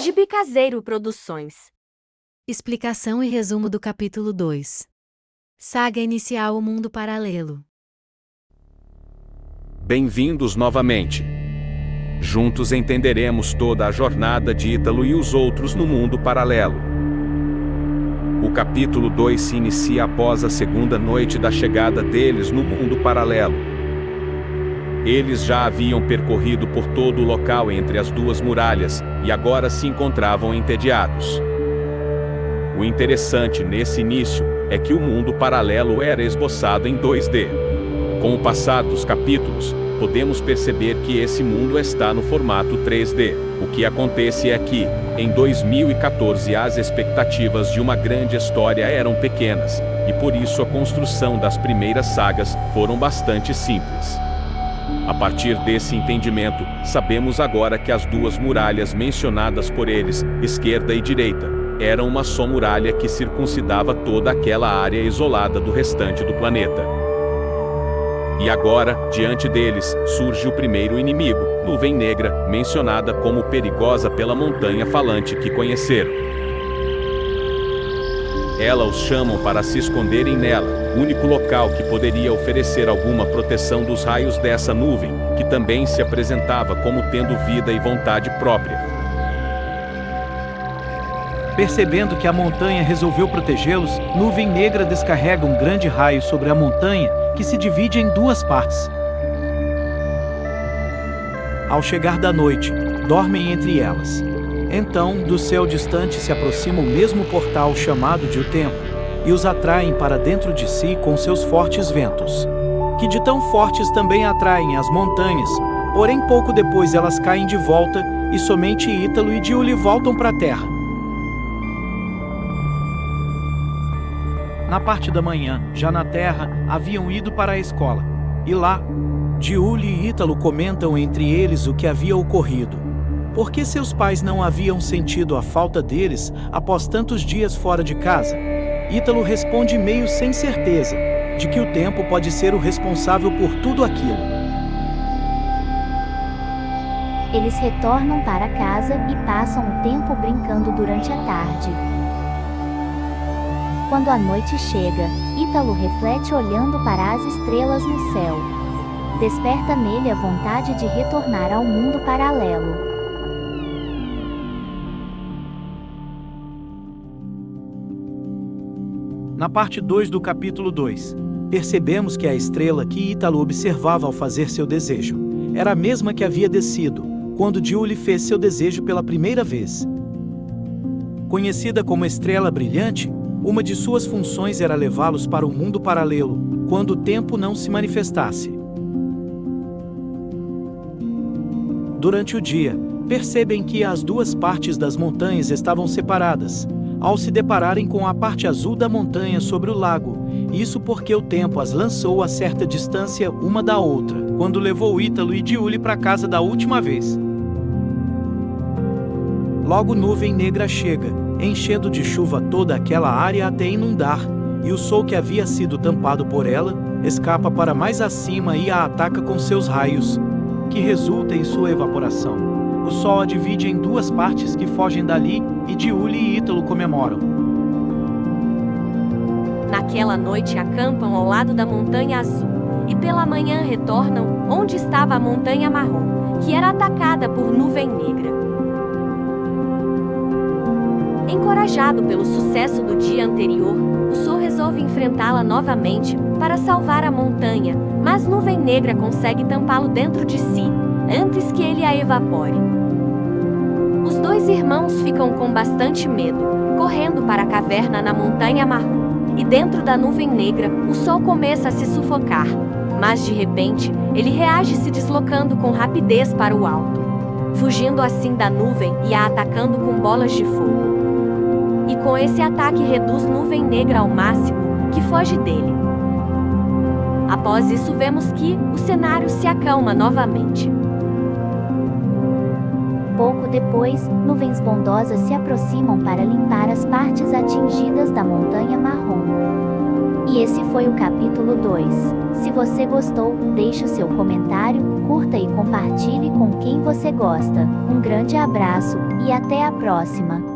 Gibi Caseiro Produções. Explicação e resumo do capítulo 2. Saga inicial: O Mundo Paralelo. Bem-vindos novamente. Juntos entenderemos toda a jornada de Ítalo e os outros no mundo paralelo. O capítulo 2 se inicia após a segunda noite da chegada deles no mundo paralelo. Eles já haviam percorrido por todo o local entre as duas muralhas e agora se encontravam entediados. O interessante nesse início é que o mundo paralelo era esboçado em 2D. Com o passar dos capítulos, podemos perceber que esse mundo está no formato 3D. O que acontece é que, em 2014, as expectativas de uma grande história eram pequenas, e por isso a construção das primeiras sagas foram bastante simples. A partir desse entendimento, sabemos agora que as duas muralhas mencionadas por eles, esquerda e direita, eram uma só muralha que circuncidava toda aquela área isolada do restante do planeta. E agora, diante deles, surge o primeiro inimigo, Nuvem Negra, mencionada como perigosa pela montanha falante que conheceram. Ela os chamam para se esconderem nela, único local que poderia oferecer alguma proteção dos raios dessa nuvem, que também se apresentava como tendo vida e vontade própria. Percebendo que a montanha resolveu protegê-los, Nuvem Negra descarrega um grande raio sobre a montanha, que se divide em duas partes. Ao chegar da noite, dormem entre elas. Então, do céu distante se aproxima o mesmo portal chamado de O Tempo, e os atraem para dentro de si com seus fortes ventos, que de tão fortes também atraem as montanhas, porém pouco depois elas caem de volta, e somente Ítalo e Diuli voltam para a terra. Na parte da manhã, já na terra, haviam ido para a escola, e lá, Diuli e Ítalo comentam entre eles o que havia ocorrido. Por que seus pais não haviam sentido a falta deles após tantos dias fora de casa? Ítalo responde meio sem certeza, de que o tempo pode ser o responsável por tudo aquilo. Eles retornam para casa e passam o tempo brincando durante a tarde. Quando a noite chega, Ítalo reflete olhando para as estrelas no céu. Desperta nele a vontade de retornar ao mundo paralelo. Na parte 2 do capítulo 2, percebemos que a estrela que Ítalo observava ao fazer seu desejo era a mesma que havia descido, quando Diuli fez seu desejo pela primeira vez. Conhecida como Estrela Brilhante, uma de suas funções era levá-los para o mundo paralelo, quando o tempo não se manifestasse. Durante o dia, percebem que as duas partes das montanhas estavam separadas, ao se depararem com a parte azul da montanha sobre o lago, isso porque o tempo as lançou a certa distância uma da outra, quando levou Ítalo e Diuli para casa da última vez. Logo Nuvem Negra chega, enchendo de chuva toda aquela área até inundar, e o sol que havia sido tampado por ela, escapa para mais acima e a ataca com seus raios, que resulta em sua evaporação. O sol a divide em duas partes que fogem dali, e Diuli e Ítalo comemoram. Naquela noite acampam ao lado da montanha azul, e pela manhã retornam onde estava a montanha marrom, que era atacada por Nuvem Negra. Encorajado pelo sucesso do dia anterior, o Sol resolve enfrentá-la novamente para salvar a montanha, mas Nuvem Negra consegue tampá-lo dentro de si, antes que ele a evapore. Os dois irmãos ficam com bastante medo, correndo para a caverna na montanha marrom, e dentro da Nuvem Negra, o Sol começa a se sufocar, mas de repente, ele reage se deslocando com rapidez para o alto, fugindo assim da nuvem e a atacando com bolas de fogo. E com esse ataque reduz Nuvem Negra ao máximo, que foge dele. Após isso vemos que o cenário se acalma novamente. Pouco depois, nuvens bondosas se aproximam para limpar as partes atingidas da montanha marrom. E esse foi o capítulo 2. Se você gostou, deixe o seu comentário, curta e compartilhe com quem você gosta. Um grande abraço, e até a próxima!